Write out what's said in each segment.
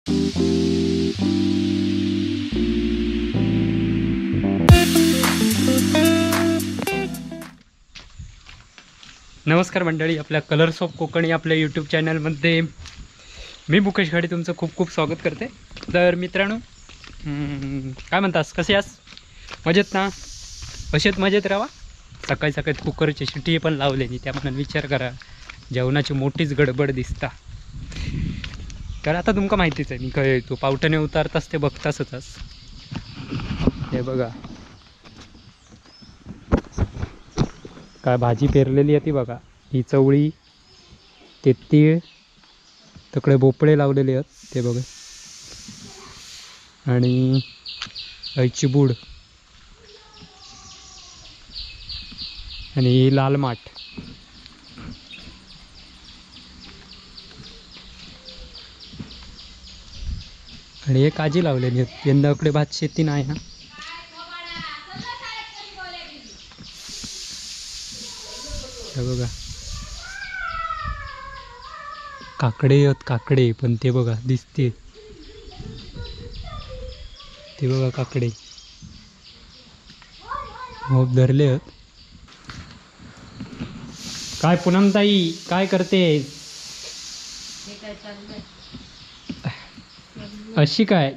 नमस्कार मंडळी, आपल्या कलर्स ऑफ कोकण आपल्या यूट्यूब चॅनलमध्ये मी मुकेश घाडी तुमचं खूप खूप स्वागत करते. तर मित्रांनो, काय म्हणतास, कसे आस? मजेत ना? असेच मजेत राहा. सकाळी सकाळी कुकरची शिटी पण लावले नाही, त्यामुळे विचार करा जेवणाची मोठीच गडबड दिसता. तर आता तुमका माहितीच आहे मी काय येतो पावटाने उतारताच ते बघतासच. हे बघा काय भाजी पेरलेली आहे ती बघा. ही चवळी, ते तीळ, तकडे भोपळे लावलेले आहेत ते बघा, आणि ऐची बूड, आणि ही लाल माठ. आणि हे काजी लावलेली आहेत. यंदा इकडे भात शेती नाही ना. हे बघा काकडे आहेत, काकडे पण ते बघा दिसते, ते बघा काकडे मग धरले आहेत. काय पूनमताई काय करते? अशी काय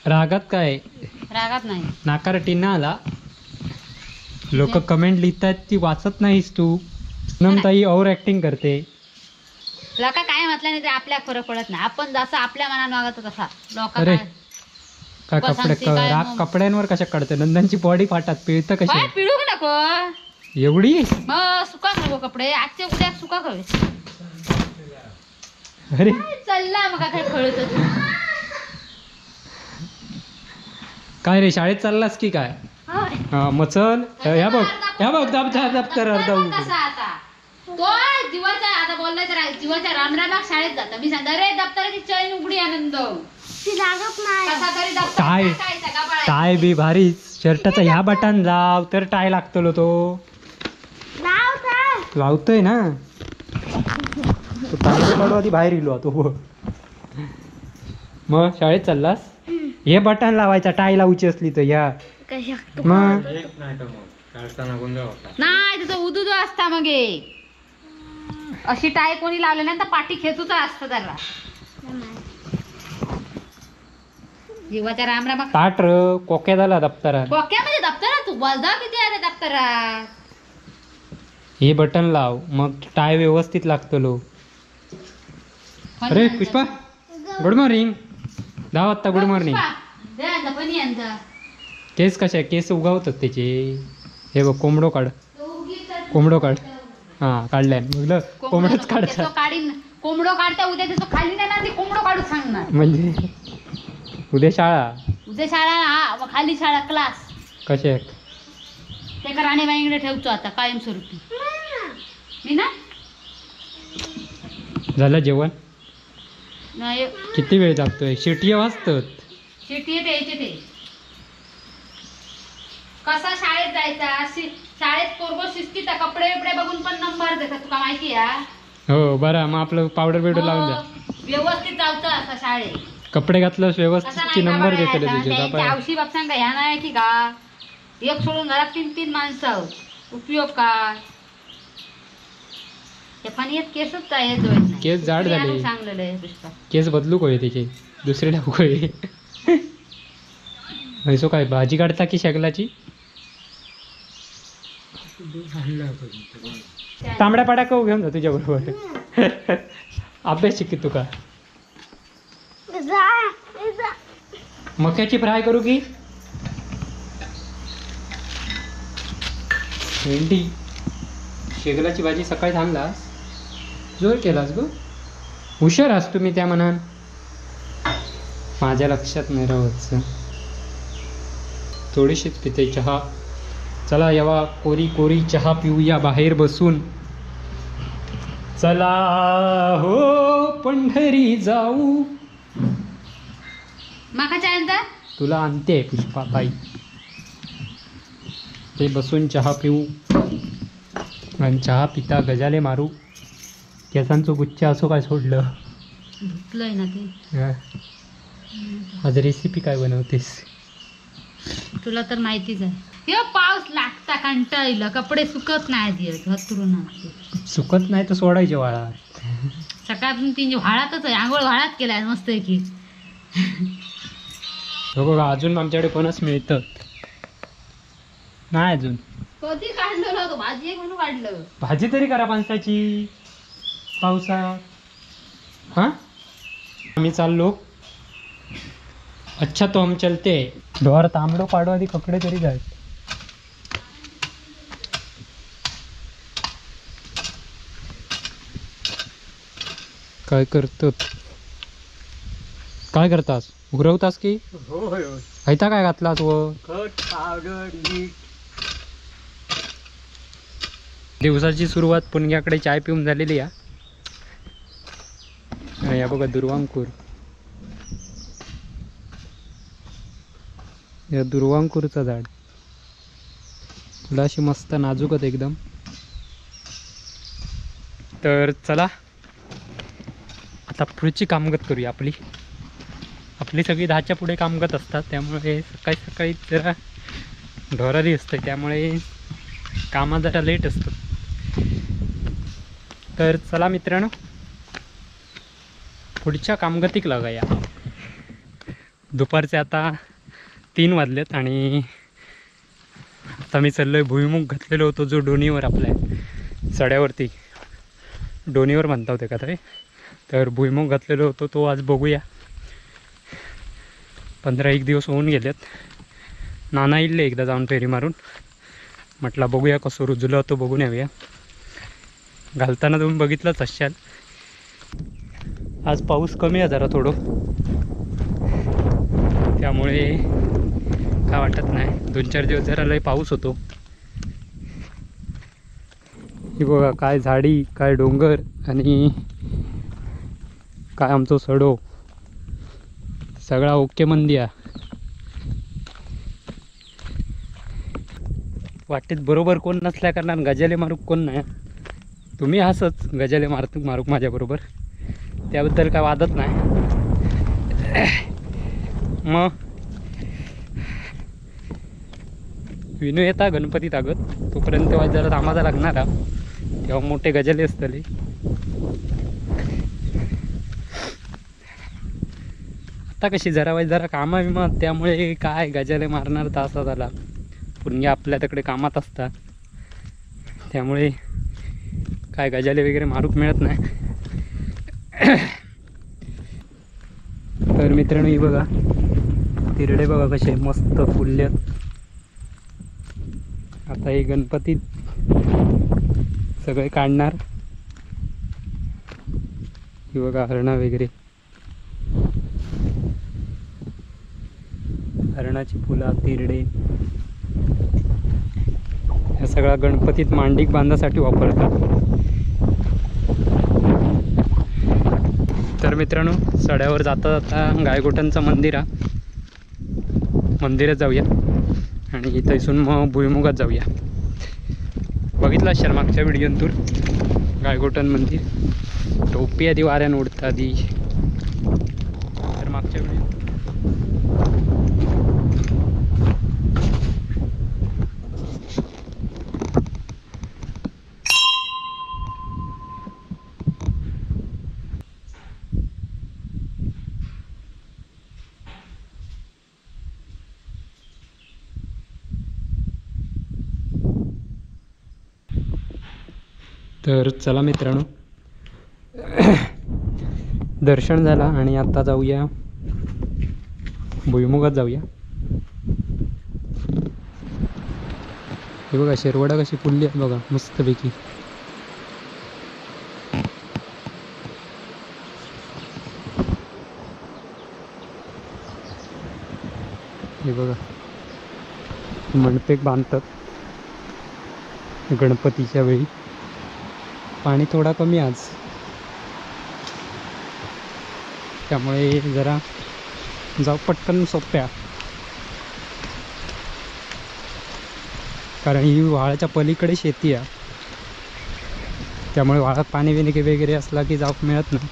रागात? काय रागात नाही, नाकार टिना आला. लोक कमेंट लिहितात ती वाचत नाहीस तू. पूनमताई ओव्हर ऍक्टिंग करते. लोक काय म्हटलं नाही ते आपल्या फरक पडत नाही. आपण जसं आपल्या मनात वागत तसा लोक अरे काय कपडे राग कपड्यांवर कशा काढते? नंदनची बॉडी फाटात पिळतं कशी? पिळू नको एवढी मग सुका नको कपडे आजचे उद्या सुका खावे. अरे चलला मग काय कळत तू काय रे, शाळेत चाललास की काय? हा मग चल. ह्या बघ दप्तर अर्धा तो जीवाच्या आता बोललाय तर जीवाच्या रामराला शाळेत जाता. मी सांगता रे दप्तराची चैन उघडी आनंद टाय बी भारी. शर्टाचा ह्या बटन लाव तर टाय लागतो. तो लावतोय ना तो. टाय आधी बाहेर इलो तो. मग शाळेत चाललास? हे बटन लावायचा टाय लावची असली तर. या मग नाही तुझं उदू असता मग अशी टाय कोणी लावले नाही तर पाठी खेचूचा असतं त्याला. जीवाच्या रामराम ताट कोक्या झाला दप्तरात. कोक्यामध्ये दप्तरात तू वजा किती आहे दप्तरात? हे बटन लाव मग टाय व्यवस्थित लागतो. अरे पुष्पा गुड मॉर्निंग. 10 वाजता गुड मॉर्निंग. केस कशा केस उगावतात त्याचे. हे बघ कोंबडो काढ, कोंबडो काढ. हा काढलाय बघलं, कोंबडोच काढतात. कोंबडो काढता उद्या त्याचं खाली नाही ना ते कोंबडो काढू सांगणार. म्हणजे उद्या शाळा, उद्या शाळा. हा खाली शाळा क्लास कसे ते का राणीबाईकडे ठेवतो आता कायमस्वरूपी. मी ना झालं जेवण? नाही किती वेळ लागतोय? शिटी वाजतात. शिटी द्यायचे ते. कसा शाळेत जायचा? शाळेत पोरगो शिस्तीत कपडे बिपडे बघून पण नंबर देतात. तुला माहिती आहे? हो बरं. मग आपलं पावडर बिवडर लावून द्या. व्यवस्थित जायचं असं शाळेत. कपडे घातलं व्यवस्थित नंबर देतले तुझे. औषधी बाप ह्या नाही की का एक सोडून घरात 3 माणसं. उपयोग काय? ते पण येत केसच आहे. केस जाड झाले. चांगलेलं आहे पुष्पा. केस बदलू कोय त्याचे दुसरे टाकू कोय. म्हैसो काय भाजी काढता की शेगलाची? तांबड्या पाड्या का घेऊन जा तुझ्या बरोबर. अभ्यास शिकी तुका. मक्याची फ्राय करू की भेंडी? शेगलाची भाजी सकाळी थांबलास, जोर केलास गो. हुशार आस तुम्ही त्या मनान. माझ्या लक्षात नाही राहत. थोडीशीच पिते चहा. चला यवा कोरी कोरी चहा पिऊया बाहेर बसून. चला हो पंढरी जाऊ. माका चायचा तुला आणते पुष्पा ताई. ते बसून चहा पिऊ आणि चहा पिता गजाले मारू. केसांचं गुच्छ असो काय सोडलं. धुतलंय ना ते. हा. आज रेसिपी काय बनवतेस? तुला तर माहितीच आहे. हे पाऊस लागता कंटाळलं, कपडे सुकत नाही हतरून. सुकत नाही तर सोडायचे वाळा. सकाळपासून तीन व्हाळातच आहे, आंघोळ व्हाळात केलाय मस्त की. हो बघा, अजून आमच्याकडे फणस मिळतं नाही अजून. कधी काढलं होतं, भाजी आहे म्हणून काढलं. भाजी तरी करा माणसाची पावसात. हा आम्ही चाललो. अच्छा तो हम चलते. डोर तांबडो पाडो आधी कपडे तरी जाय. काय करतो? काय करतास? उघरवतास की हैता काय घातलास? व दिवसाची सुरुवात पुणग्याकडे चाय पिऊन झालेली आहे. या बघा दुर्वांकूर. या दुर्वांकूरचं झाड तुला अशी मस्त नाजूकत एकदम. तर चला आता पुढची कामगत करूया. आपली सगळी 10च्या पुढे कामगत असतात, त्यामुळे सकाळी सकाळी जरा ढोरारी असते, त्यामुळे कामा जरा लेट असतं. तर चला मित्रांनो पुढच्या कामगतीक लागाया. दुपारचे आता 3 वाजलेत आणि आता मी चाललोय. भुईमुग घातलेलो होतो जो डोणीवर, आपल्या सड्यावरती डोणीवर म्हणता होते का ते, तर भुईमुग घातलेलो होतो तो आज बघूया. 15-1 दिवस होऊन गेलेत. नाना इल्ले एकदा जाऊन फेरी मारून, म्हटलं बघूया कसं रुजलं होतं, बघून येऊया. घालताना तुम्ही बघितलंच असाल. आज पाऊस कमी आहे जरा थोडं, त्यामुळे काय वाटत नाही. 2-4 दिवस जरा लय पाऊस होतो. ही बघा काय झाडी, काय डोंगर आणि काय आमचं सडो, सगळा ओके मंदिया. वाटेत बरोबर कोण नसल्या कारणान गजाले मारूक कोण नाही. तुम्ही हसच गजाले मारूक माझ्याबरोबर, त्याबद्दल काय वादत नाही. मग विनू येता गणपती तागत, तोपर्यंत तेव्हा जरा थांबायला लागणार हा. तेव्हा मोठे गजाले असतले. आता कशी जरा कामा विमा, त्यामुळे काय गजाले मारणार तासा झाला. पुण्या आपल्या तिकडे कामात असतात, त्यामुळे काय गजाले वगैरे मारूक मिळत नाही. तर मित्रांनो ही बघा तिरडे बघा कसे मस्त फुलल्यात. आता हे गणपतीत सगळे काढणार. ही बघा हरणा वगैरे, हरणाची फुलं, तिरडे, या सगळ्या गणपतीत मांडीक बांधासाठी वापरतात. तर मित्रांनो सड्यावर जाता जाता गायगोटांचं मंदिर आहे, मंदिरात जाऊया आणि इथून मग भुईमुगात जाऊया. बघितलं असेल मागच्या व्हिडिओतून गायगोटन मंदिर. टोपी आधी वाऱ्यानं उडतं आधी. तर मागच्या व्हिडिओ तर चला मित्रांनो दर्शन झाला आणि आता जाऊया भुईमुगात जाऊया. हे बघा शेरवडा कशी फुलली आहे बघा मस्तपैकी. हे बघा मंडपेक बांधतात गणपतीच्या वेळी. पाणी थोडा कमी आज, त्यामुळे जरा जाऊ पटकन सोप्या, कारण ही वाळाच्या पलीकडे शेती आहे, त्यामुळे वाळात पाणी वगैरे असला की जाऊ मिळत नाही.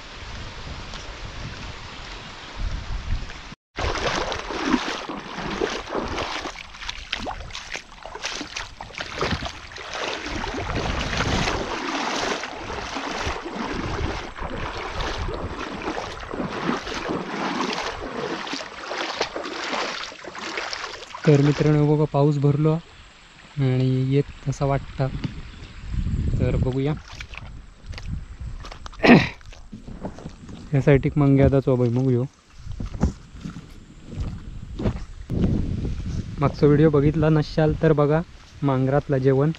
तर मित्रांनो बघा पाऊस भरलो आणि येत तसा वाटता, तर बघूया. यासाठी मंग्यादाचो भुईमुग येऊ. मागचा व्हिडिओ बघितला नसाल तर बघा, मांगरातला जेवण.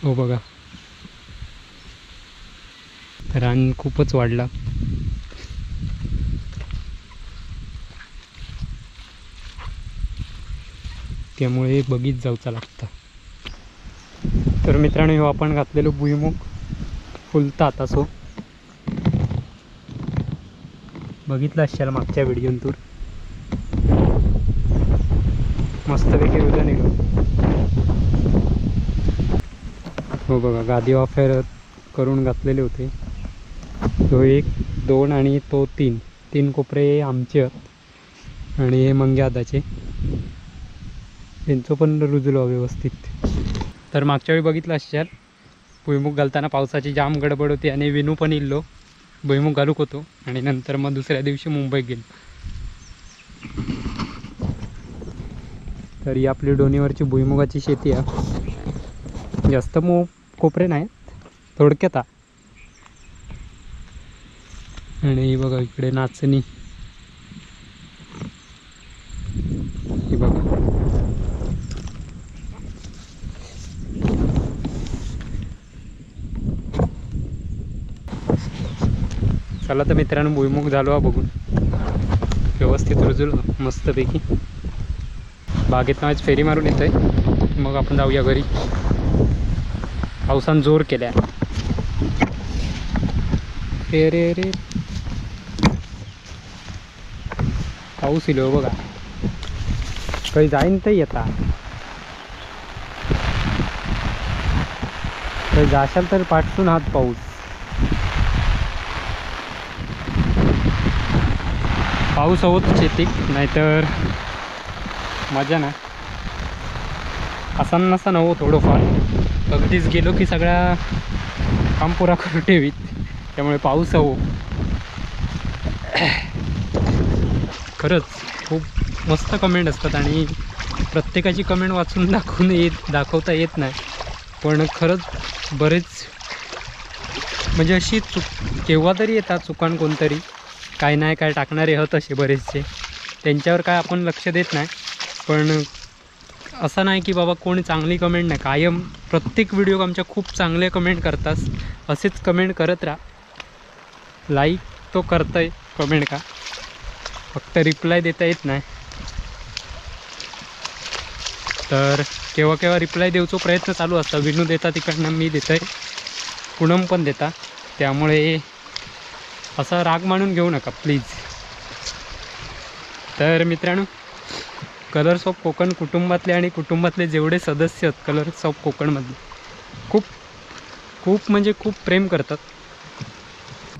हो बघा, रान खूपच वाढला. त्यामुळे बघीत जाऊचा लागतं. तर मित्रांनो ह्यो आपण घातलेलो भुईमुग फुलता आता सो बघितलं असाल मागच्या व्हिडिओन तूर मस्तपैकी रुजा निघलो. हो बघा, गादी वाफेर करून घातलेले होते. तो 1, 2 आणि तो 3 कोपरे आमचे आहेत आणि हे मंग्या आदाचे, त्यांचं पण रुजलो व्यवस्थित. तर मागच्या वेळी बघितलं असाल भुईमुग घालताना पावसाची जाम गडबड होती आणि विनू पण इल्लो भुईमुग घालूक होतो आणि नंतर मग दुसऱ्या दिवशी मुंबईत गेलो. तर ही आपली डोणीवरची भुईमुगाची शेती आहे. जास्त कोपरे नाहीत, थोडक्यात. आणि बघा इकडे नाचणी, ही बघा. चला तर मित्रांनो भुईमुग झालो बघून, व्यवस्थित रुजलो मस्तपैकी. बागेत आज फेरी मारून येतोय, मग आपण जाऊया घरी. पावसानं जोर केल्या. रे रे रे पाऊस इलो बघा, काही जाईन तर येता. काही जाशाल तर पाठसून हात पाऊस. पाऊस होत शेतीक, नाहीतर मजा ना. असा नसा नवो थोडंफार अगदीच गेलो की सगळा काम पुरा करून ठेवीत. त्यामुळे पाऊस हवो. खरंच खूप मस्त कमेंट असतात आणि प्रत्येकाची कमेंट वाचून दाखवता येत नाही. पण खरंच बरेच म्हणजे अशी केव्हा तरी येतात चुकान कोणतरी काय नाही काय टाकणारे आहेत असे बरेचसे, त्यांच्यावर काय आपण लक्ष देत नाही. पण असं नाही की बाबा कोणी चांगली कमेंट नाही, कायम प्रत्येक व्हिडिओ आमच्या खूप चांगले कमेंट करतात. असेच कमेंट करत राहा. लाईक तो करतंय, कमेंट का फक्त रिप्लाय देता येत नाही. तर केव्हा केव्हा रिप्लाय देऊचा प्रयत्न चालू असता. विनू देता तिकडनं मी देतोय, पूनम पण देता. त्यामुळे असा राग मानून घेऊ नका प्लीज. तर मित्रांनो कलर्स ऑफ कोकण कुटुंबातले आणि कुटुंबातले जेवढे सदस्य आहेत कलर्स ऑफ कोकणमधले खूप खूप म्हणजे खूप प्रेम करतात.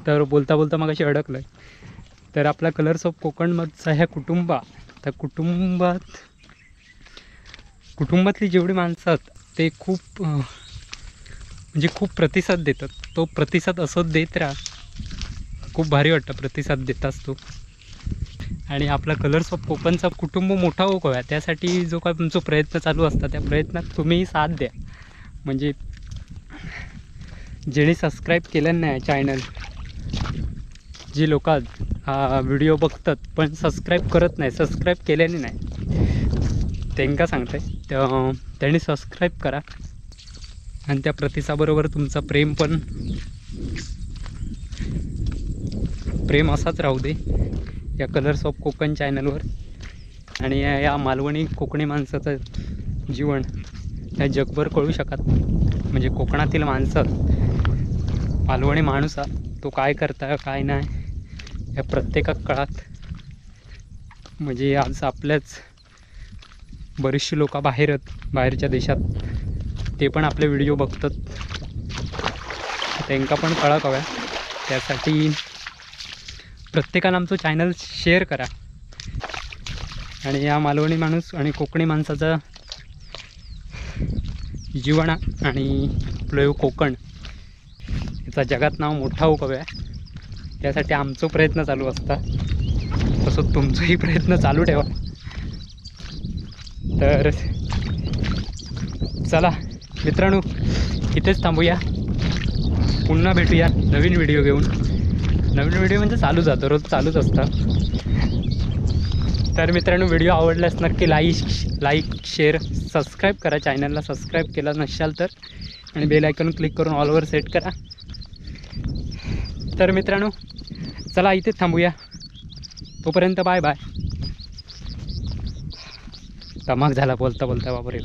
तर बोलता बोलता मग अशी अडकलं आहे. तर आपला कलर्स ऑफ कोकणमधचा ह्या त्या कुटुंबातली जेवढी माणसं आहेत ते खूप म्हणजे खूप प्रतिसाद देतात. तो प्रतिसाद असंच देत राहा. खूप भारी वाटतं प्रतिसाद देताच तो. आणि आपला कलर्स ऑफ कोकणचा कुटुंब मोठा होऊया त्यासाठी जो काय तुमचा प्रयत्न चालू असता त्या प्रयत्नात तुम्ही साथ द्या. म्हणजे ज्यांनी सबस्क्राईब केलं नाही चॅनल, जी लोक हा व्हिडिओ बघतात पण सबस्क्राईब करत नाही, सबस्क्राईब केल्याने नाही, त्यांना सांगते त्यांनी सबस्क्राईब करा. आणि त्या प्रतिसादाबरोबर तुमचा प्रेम असाच राहू दे या कलर्स ऑफ कोकण चॅनलवर. आणि या मालवणी कोकणी माणसाचं जीवन या जगभर कळू शकत. म्हणजे कोकणातील माणसं मालवणी माणूस तो काय करता काय नाही या प्रत्येका काळात. म्हणजे आज आपल्याच बरीचशी लोक बाहेरच्या देशात ते पण आपले व्हिडिओ बघतात. त्यांना पण कळक हव्या. त्यासाठी प्रत्येकानं आमचं चॅनल शेअर करा. आणि या मालवणी माणूस आणि कोकणी माणसाचा जीवन आणि आपलं कोकण याचा जगात नाव मोठा होऊ हव्या त्यासाठी आमचा प्रयत्न चालू असता. तसं तुमचाही प्रयत्न चालू ठेवा. तर चला मित्रांनो, इथेच थांबूया. पुन्हा भेटूया नवीन व्हिडिओ घेऊन. नवीन व्हिडिओ म्हणजे चालूच जातं, रोज चालूच असतं. तर मित्रांनो, व्हिडिओ आवडल्यास नक्की लाईक शेअर सबस्क्राईब करा. चॅनलला सबस्क्राईब केला नसाल तर, आणि बेल आयकॉन क्लिक करून ऑलवर सेट करा. तर मित्रांनो चला इथेच थांबूया. तोपर्यंत बाय बाय. धमाक झाला बोलता बोलता बापरे.